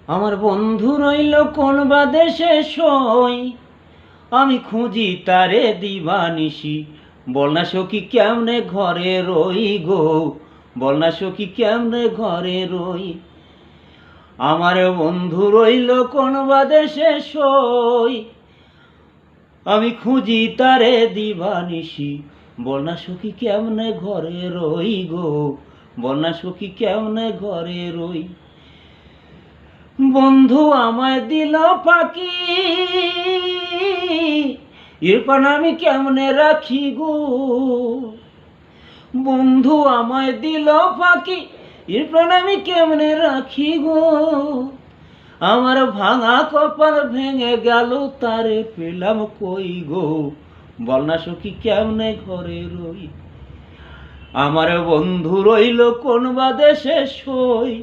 আমার বন্ধু রইল কোন বা দেশে সই, আমি খুঁজি তারে দিবানিশি। বল না সখী কেমনে ঘরে রই গো, বল না সখী কেমনে ঘরে রই। আমার বন্ধু রইল কোন বা দেশে সই, আমি খুঁজি তারে দিবানিশি। বল না সখী কেমনে ঘরে রই গো, বল না সখী কেমনে ঘরে রই। বন্ধু আমায় দিল ফাঁকি, এরপর আমি কেমনে রাখি গো। বন্ধু আমায় দিল ফাঁকি, এরপর আমি কেমনে রাখি গো। আমার ভাঙা কপাল ভেঙে গেল, তারে পেলাম কই গো। বল না সখী কেমনে ঘরে রই। আমার বন্ধু রইল কোন বা দেশে সই,